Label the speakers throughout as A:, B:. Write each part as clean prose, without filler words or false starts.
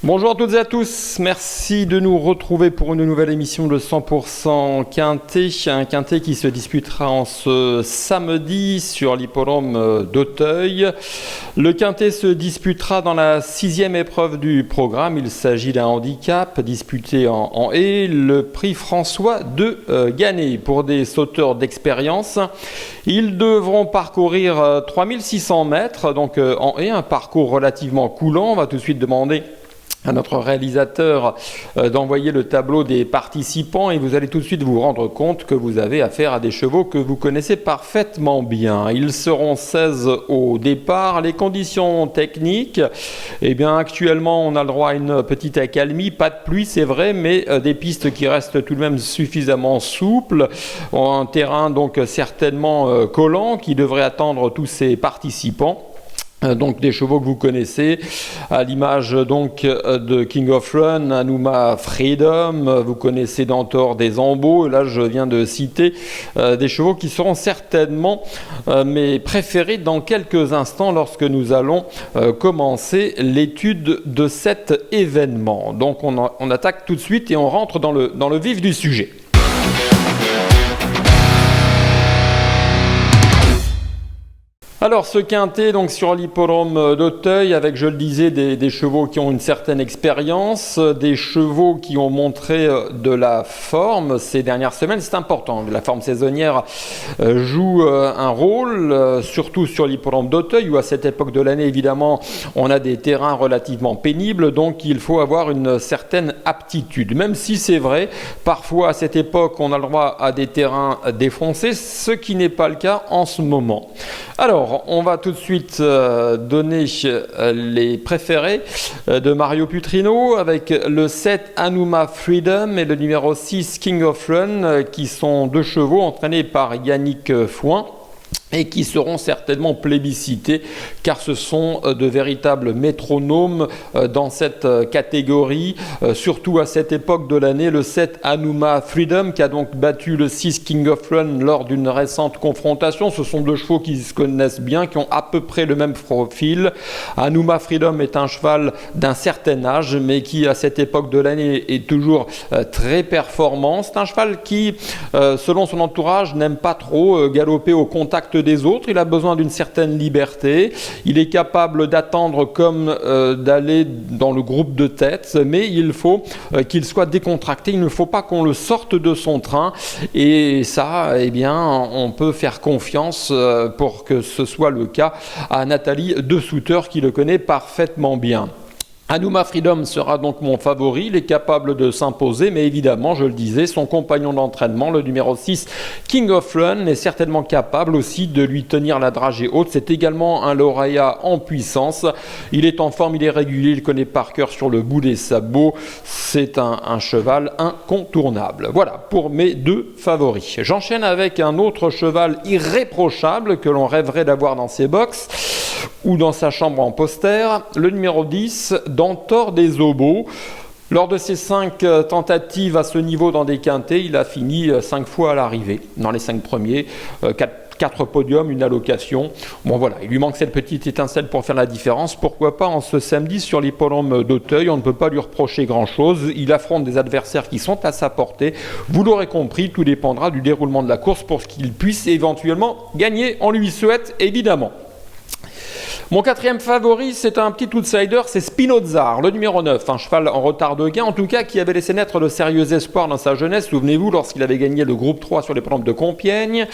A: Bonjour à toutes et à tous, merci de nous retrouver pour une nouvelle émission de 100% Quintet, un Quintet qui se disputera en ce samedi sur l'hippodrome d'Auteuil. Le Quintet se disputera dans la 6e épreuve du programme, il s'agit d'un handicap disputé en haie, le prix François de Gannet. Pour des sauteurs d'expérience, ils devront parcourir 3600 mètres, donc en haie, un parcours relativement coulant. On va tout de suite demander à notre réalisateur d'envoyer le tableau des participants et vous allez tout de suite vous rendre compte que vous avez affaire à des chevaux que vous connaissez parfaitement bien. Ils seront 16 au départ. Les conditions techniques, eh bien actuellement on a le droit à une petite accalmie, pas de pluie c'est vrai, mais des pistes qui restent tout de même suffisamment souples, un terrain donc certainement collant qui devrait attendre tous ces participants. Donc des chevaux que vous connaissez, à l'image donc de King of Run, Anuma Freedom, vous connaissez Dentor des Ambeaux, là je viens de citer des chevaux qui seront certainement mes préférés dans quelques instants lorsque nous allons commencer l'étude de cet événement. Donc on attaque tout de suite et on rentre dans le vif du sujet. Alors ce quintet donc sur l'hippodrome d'Auteuil avec, je le disais, des chevaux qui ont une certaine expérience, des chevaux qui ont montré de la forme ces dernières semaines. C'est important, la forme saisonnière joue un rôle, surtout sur l'hippodrome d'Auteuil où à cette époque de l'année évidemment on a des terrains relativement pénibles, donc il faut avoir une certaine aptitude. Même si c'est vrai, parfois à cette époque on a le droit à des terrains défoncés, ce qui n'est pas le cas en ce moment. Alors, on va tout de suite donner les préférés de Mario Putrino avec le 7 Anuma Freedom et le numéro 6 King of Run qui sont deux chevaux entraînés par Yannick Fouin et qui seront certainement plébiscités car ce sont de véritables métronomes dans cette catégorie, surtout à cette époque de l'année. Le 7 Anuma Freedom qui a donc battu le 6 King of Run lors d'une récente confrontation. Ce sont deux chevaux qui se connaissent bien, qui ont à peu près le même profil. Anuma Freedom est un cheval d'un certain âge mais qui à cette époque de l'année est toujours très performant. C'est un cheval qui, selon son entourage, n'aime pas trop galoper au contact des autres, il a besoin d'une certaine liberté, il est capable d'attendre comme d'aller dans le groupe de tête, mais il faut qu'il soit décontracté, il ne faut pas qu'on le sorte de son train et ça, eh bien, on peut faire confiance pour que ce soit le cas à Nathalie De Souter qui le connaît parfaitement bien. Anuma Freedom sera donc mon favori, il est capable de s'imposer, mais évidemment, je le disais, son compagnon d'entraînement, le numéro 6, King of Run, est certainement capable aussi de lui tenir la dragée haute. C'est également un lauréat en puissance, il est en forme, il est régulier, il connaît par cœur sur le bout des sabots, c'est un cheval incontournable. Voilà pour mes deux favoris. J'enchaîne avec un autre cheval irréprochable que l'on rêverait d'avoir dans ses box ou dans sa chambre en poster, le numéro 10, Dentor des Ambeaux. Lors de ses 5 tentatives à ce niveau dans des quintets, il a fini 5 fois à l'arrivée. Dans les 5 premiers, 4 podiums, une allocation. Bon voilà, il lui manque cette petite étincelle pour faire la différence. Pourquoi pas en ce samedi sur l'hippodrome d'Auteuil, on ne peut pas lui reprocher grand-chose. Il affronte des adversaires qui sont à sa portée. Vous l'aurez compris, tout dépendra du déroulement de la course pour qu'il puisse éventuellement gagner. On lui souhaite évidemment. Mon quatrième favori, c'est un petit outsider, c'est Spinoza, le numéro 9, un cheval en retard de gain, en tout cas qui avait laissé naître de sérieux espoirs dans sa jeunesse, souvenez-vous, lorsqu'il avait gagné le groupe 3 sur les pentes de Compiègne,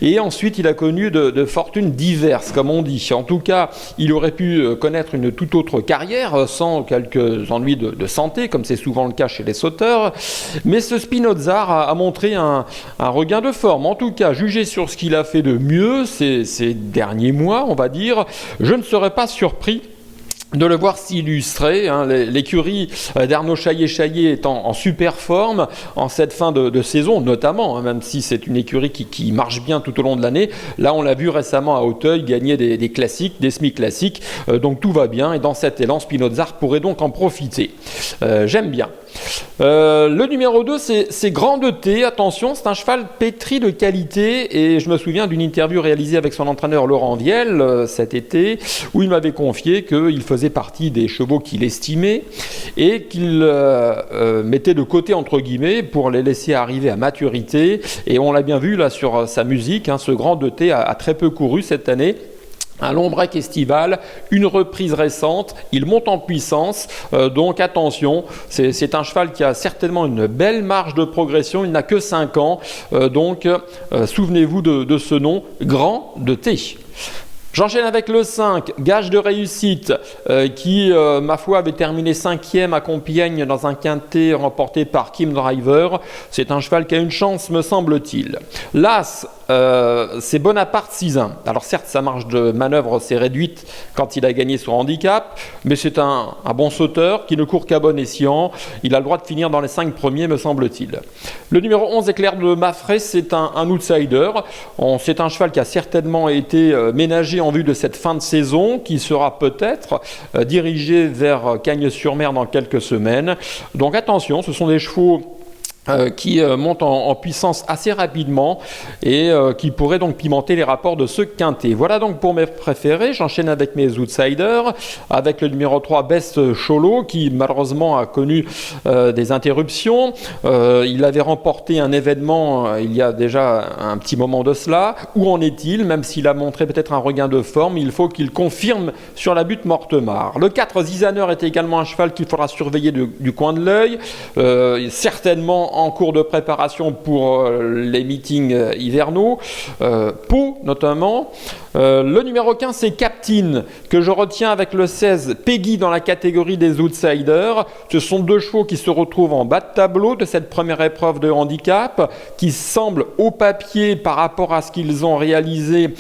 A: et ensuite il a connu de fortunes diverses, comme on dit. En tout cas, il aurait pu connaître une toute autre carrière, sans quelques ennuis de santé, comme c'est souvent le cas chez les sauteurs, mais ce Spinoza a montré un regain de forme. En tout cas, jugé sur ce qu'il a fait de mieux ces derniers mois, on va dire, je ne serais pas surpris de le voir s'illustrer. L'écurie d'Arnaud Chaillet est en super forme en cette fin de saison, notamment, même si c'est une écurie qui marche bien tout au long de l'année. Là, on l'a vu récemment à Auteuil gagner des classiques, des semi-classiques, donc tout va bien. Et dans cet élan, Spinoza pourrait donc en profiter. J'aime bien. Le numéro 2, c'est Grand de T. Attention, c'est un cheval pétri de qualité. Et je me souviens d'une interview réalisée avec son entraîneur Laurent Viel cet été, où il m'avait confié qu'il faisait partie des chevaux qu'il estimait et qu'il mettait de côté, entre guillemets, pour les laisser arriver à maturité. Et on l'a bien vu là sur sa musique, ce Grand de T a très peu couru cette année. Un long break estival, une reprise récente, il monte en puissance, donc attention, c'est un cheval qui a certainement une belle marge de progression, il n'a que 5 ans, donc souvenez-vous de ce nom, Grand de T. J'enchaîne avec le 5, Gage de réussite, qui, ma foi, avait terminé 5e à Compiègne dans un quintet remporté par Kim Driver. C'est un cheval qui a une chance, me semble-t-il. L'As, c'est Bonaparte 6-1. Alors certes, sa marge de manœuvre s'est réduite quand il a gagné son handicap, mais c'est un bon sauteur qui ne court qu'à bon escient. Il a le droit de finir dans les 5 premiers, me semble-t-il. Le numéro 11, Éclair de Maffray, c'est un outsider. C'est un cheval qui a certainement été ménagé en vue de cette fin de saison, qui sera peut-être dirigé vers Cagnes-sur-Mer dans quelques semaines. Donc attention, ce sont des chevaux qui montent en puissance assez rapidement et qui pourraient donc pimenter les rapports de ce quintet. Voilà donc pour mes préférés. J'enchaîne avec mes outsiders, avec le numéro 3, Best Cholo, qui malheureusement a connu des interruptions. Il avait remporté un événement il y a déjà un petit moment de cela. Où en est-il? Même s'il a montré peut-être un regain de forme, il faut qu'il confirme sur la butte Mortemart. Le 4, Zizaner, est également un cheval qu'il faudra surveiller du coin de l'œil. Certainement en cours de préparation pour les meetings hivernaux, Pau notamment. Le numéro 15, c'est Captain, que je retiens avec le 16, Peggy, dans la catégorie des outsiders. Ce sont deux chevaux qui se retrouvent en bas de tableau de cette première épreuve de handicap, qui semblent au papier, par rapport à ce qu'ils ont réalisé,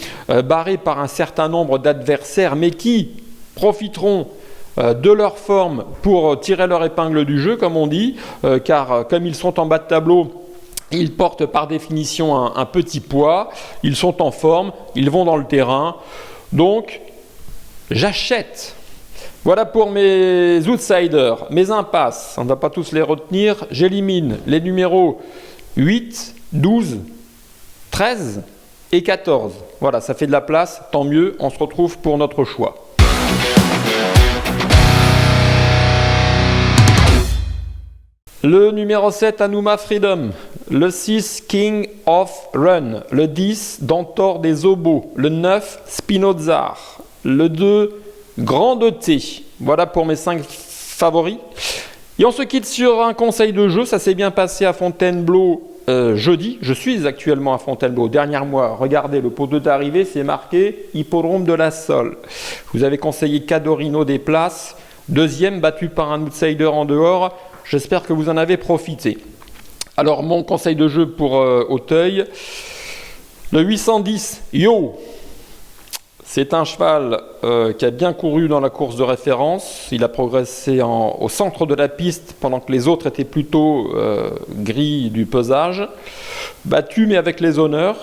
A: barrés par un certain nombre d'adversaires, mais qui profiteront de leur forme pour tirer leur épingle du jeu, comme on dit, car comme ils sont en bas de tableau, ils portent par définition un petit poids, ils sont en forme, ils vont dans le terrain, donc j'achète. Voilà pour mes outsiders, mes impasses, on ne va pas tous les retenir, j'élimine les numéros 8, 12, 13 et 14. Voilà, ça fait de la place, tant mieux, on se retrouve pour notre choix. Le numéro 7, Anouma Freedom. Le 6, King of Run. Le 10, Dantor des Obos. Le 9, Spinozar. Le 2, Grand de T. Voilà pour mes 5 favoris. Et on se quitte sur un conseil de jeu. Ça s'est bien passé à Fontainebleau jeudi. Je suis actuellement à Fontainebleau. Dernier mois, regardez, le pot d'arrivée, c'est marqué Hippodrome de la Sole. Je vous avais conseillé Cadorino des Places. Deuxième, battu par un outsider en dehors. J'espère que vous en avez profité. Alors, mon conseil de jeu pour Auteuil, le 810, Yo. C'est un cheval qui a bien couru dans la course de référence. Il a progressé au centre de la piste pendant que les autres étaient plutôt gris du pesage. Battu, mais avec les honneurs.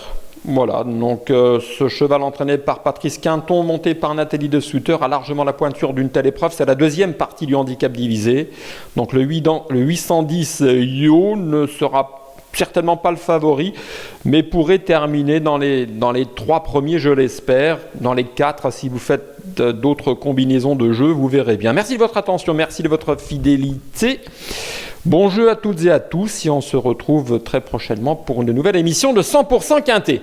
A: Voilà, donc ce cheval entraîné par Patrice Quinton, monté par Nathalie de Sutter, a largement la pointure d'une telle épreuve. C'est la deuxième partie du handicap divisé. Donc le 810 Yo ne sera certainement pas le favori, mais pourrait terminer dans les 3 premiers, je l'espère. Dans les 4, si vous faites d'autres combinaisons de jeux, vous verrez bien. Merci de votre attention, merci de votre fidélité. Bon jeu à toutes et à tous, et on se retrouve très prochainement pour une nouvelle émission de 100% Quintet.